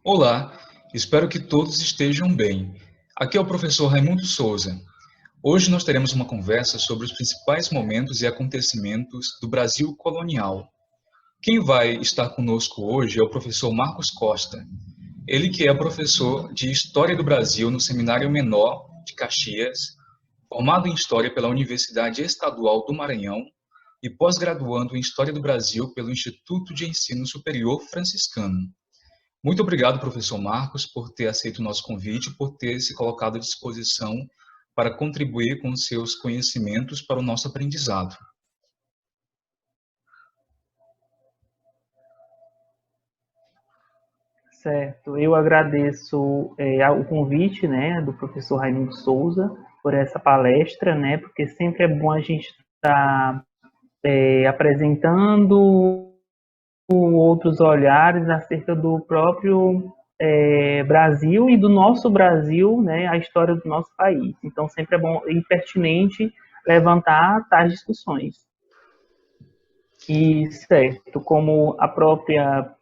Olá, espero que todos estejam bem. Aqui é o professor Raimundo Souza. Hoje nós teremos uma conversa sobre os principais momentos e acontecimentos do Brasil colonial. Quem vai estar conosco hoje é o professor Marcos Costa. Ele que é professor de História do Brasil no Seminário Menor de Caxias, formado em História pela Universidade Estadual do Maranhão e pós-graduando em História do Brasil pelo Instituto de Ensino Superior Franciscano. Muito obrigado, professor Marcos, por ter aceito o nosso convite, por ter se colocado à disposição para contribuir com seus conhecimentos para o nosso aprendizado. Certo, eu agradeço o convite, né, do professor Raimundo Souza por essa palestra, né, porque sempre é bom a gente estar apresentando outros olhares acerca do próprio Brasil e do nosso Brasil, né, a história do nosso país. Então, sempre é bom e pertinente levantar tais discussões. E, certo, como a própria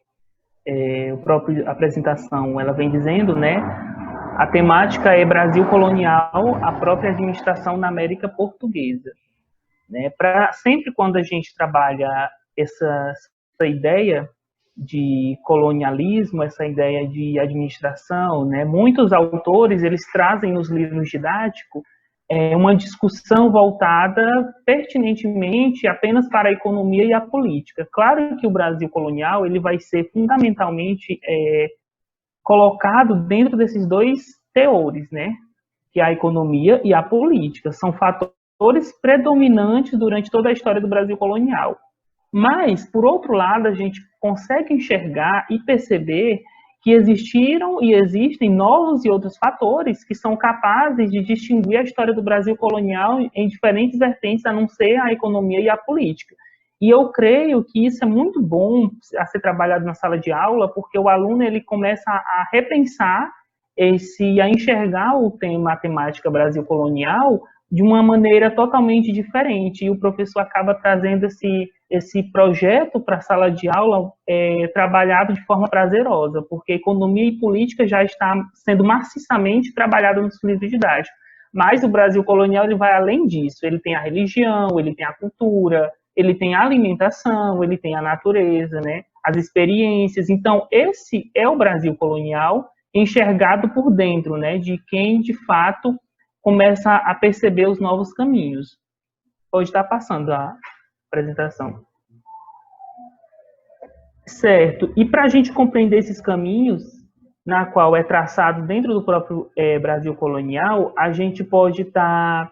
apresentação ela vem dizendo, né, a temática é Brasil colonial, a própria administração na América Portuguesa. Né? Sempre quando a gente trabalha essa ideia de colonialismo, essa ideia de administração, né? Muitos autores eles trazem nos livros didáticos uma discussão voltada pertinentemente apenas para a economia e a política. Claro que o Brasil colonial ele vai ser fundamentalmente colocado dentro desses dois teores, né? Que é a economia e a política. São fatores predominantes durante toda a história do Brasil colonial. Mas, por outro lado, a gente consegue enxergar e perceber que existiram e existem novos e outros fatores que são capazes de distinguir a história do Brasil colonial em diferentes vertentes, a não ser a economia e a política. E eu creio que isso é muito bom a ser trabalhado na sala de aula, porque o aluno ele começa a repensar a enxergar o tema, a temática Brasil colonial, de uma maneira totalmente diferente. E o professor acaba trazendo esse projeto para a sala de aula trabalhado de forma prazerosa, porque economia e política já está sendo maciçamente trabalhado nos livros didáticos. Mas o Brasil colonial ele vai além disso. Ele tem a religião, ele tem a cultura, ele tem a alimentação, ele tem a natureza, né? As experiências. Então, esse é o Brasil colonial enxergado por dentro, né? De quem, de fato, começa a perceber os novos caminhos. Pode estar passando a apresentação. Certo. E para a gente compreender esses caminhos, na qual é traçado dentro do próprio Brasil colonial, a gente pode estar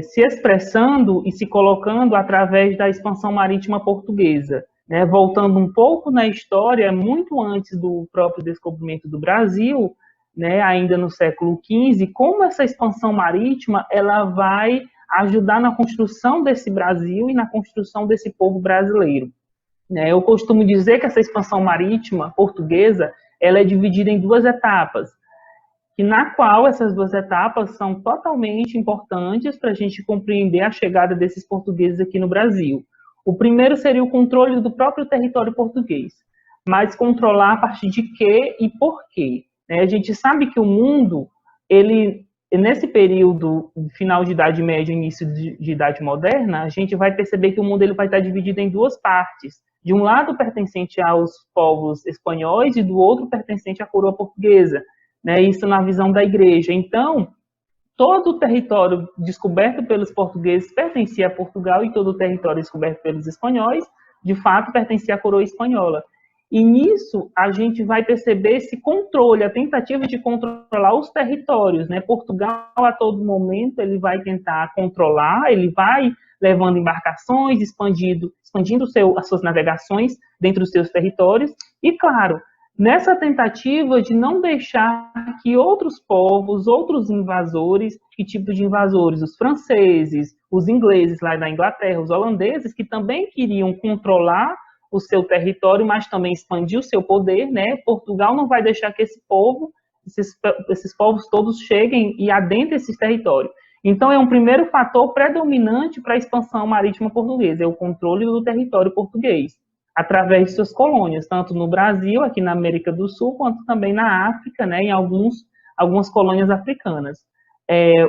se expressando e se colocando através da expansão marítima portuguesa. Né? Voltando um pouco na história, muito antes do próprio descobrimento do Brasil, né, ainda no século XV, como essa expansão marítima ela vai ajudar na construção desse Brasil e na construção desse povo brasileiro. Né? Eu costumo dizer que essa expansão marítima portuguesa ela é dividida em duas etapas, e na qual essas duas etapas são totalmente importantes para a gente compreender a chegada desses portugueses aqui no Brasil. O primeiro seria o controle do próprio território português, mas controlar a partir de quê e por quê. A gente sabe que o mundo, ele, nesse período final de Idade Média, início de Idade Moderna, a gente vai perceber que o mundo ele vai estar dividido em duas partes. De um lado pertencente aos povos espanhóis e do outro pertencente à coroa portuguesa. Né, isso na visão da igreja. Então, todo o território descoberto pelos portugueses pertencia a Portugal e todo o território descoberto pelos espanhóis, de fato, pertencia à coroa espanhola. E nisso, a gente vai perceber esse controle, a tentativa de controlar os territórios. Né? Portugal, a todo momento, ele vai tentar controlar, ele vai levando embarcações, expandindo as suas navegações dentro dos seus territórios, e, claro, nessa tentativa de não deixar que outros povos, outros invasores, que tipo de invasores? Os franceses, os ingleses lá da Inglaterra, os holandeses, que também queriam controlar o seu território, mas também expandir o seu poder, né? Portugal não vai deixar que esses povos todos cheguem e adentrem esses territórios. Então, é um primeiro fator predominante para a expansão marítima portuguesa, é o controle do território português. através de suas colônias, tanto no Brasil, aqui na América do Sul, quanto também na África, né, em algumas colônias africanas.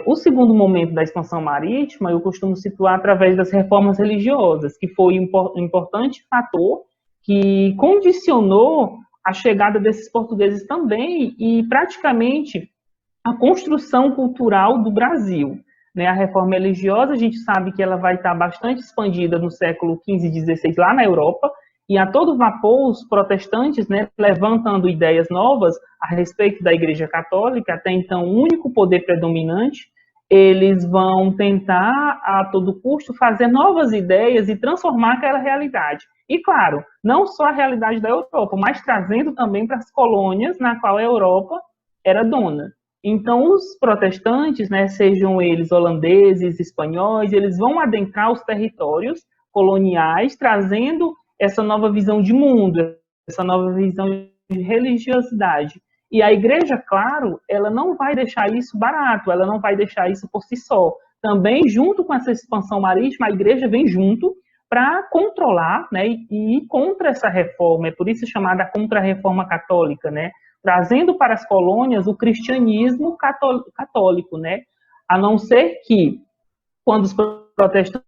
O segundo momento da expansão marítima eu costumo situar através das reformas religiosas, que foi um importante fator que condicionou a chegada desses portugueses também e praticamente a construção cultural do Brasil. A reforma religiosa, a gente sabe que ela vai estar bastante expandida no século XV e XVI lá na Europa, e a todo vapor os protestantes, levantando ideias novas a respeito da Igreja Católica, até então o único poder predominante, eles vão tentar a todo custo fazer novas ideias e transformar aquela realidade. E claro, não só a realidade da Europa, mas trazendo também para as colônias na qual a Europa era dona. Então, os protestantes, sejam eles holandeses, espanhóis, eles vão adentrar os territórios coloniais, trazendo essa nova visão de mundo, essa nova visão de religiosidade. E a igreja, claro, ela não vai deixar isso barato, ela não vai deixar isso por si só. Também, junto com essa expansão marítima, a igreja vem junto para controlar, e ir contra essa reforma, é por isso chamada contra-reforma católica, trazendo para as colônias o cristianismo católico, a não ser que, quando os protestantes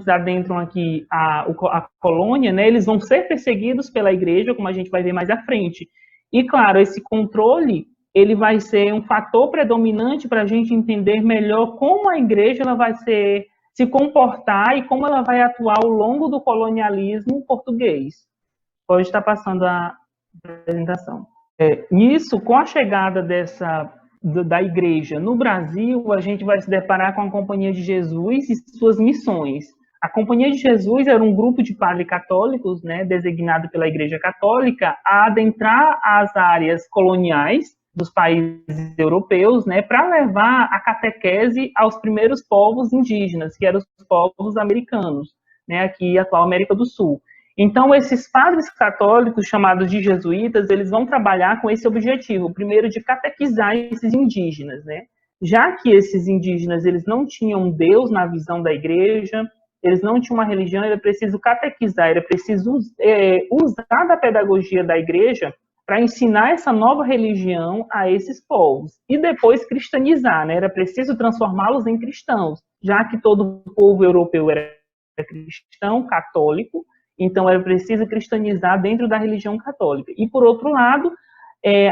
adentram aqui a colônia, eles vão ser perseguidos pela igreja, como a gente vai ver mais à frente. E, claro, esse controle, ele vai ser um fator predominante para a gente entender melhor como a igreja ela vai se comportar e como ela vai atuar ao longo do colonialismo português. Pode estar passando a apresentação. Nisso, com a chegada da igreja no Brasil, a gente vai se deparar com a Companhia de Jesus e suas missões. A Companhia de Jesus era um grupo de padres católicos, designado pela Igreja Católica, a adentrar as áreas coloniais dos países europeus, para levar a catequese aos primeiros povos indígenas, que eram os povos americanos, aqui a atual América do Sul. Então, esses padres católicos, chamados de jesuítas, eles vão trabalhar com esse objetivo, primeiro de catequizar esses indígenas, Já que esses indígenas, eles não tinham Deus na visão da igreja, eles não tinham uma religião, era preciso catequizar, era preciso usar da pedagogia da igreja para ensinar essa nova religião a esses povos. E depois cristianizar, era preciso transformá-los em cristãos, já que todo o povo europeu era cristão, católico, então era preciso cristianizar dentro da religião católica. E, por outro lado,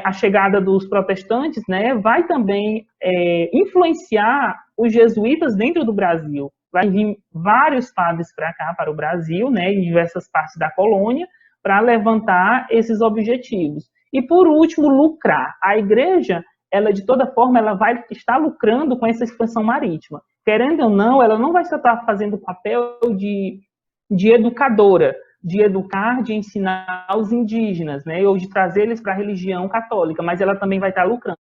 a chegada dos protestantes vai também influenciar os jesuítas dentro do Brasil. Vai vir vários padres para cá, para o Brasil, em diversas partes da colônia, para levantar esses objetivos. E, por último, lucrar. A igreja, ela de toda forma, ela vai estar lucrando com essa expansão marítima. Querendo ou não, ela não vai só estar fazendo o papel de educadora, de educar, de ensinar os indígenas, ou de trazer eles para a religião católica, mas ela também vai estar lucrando.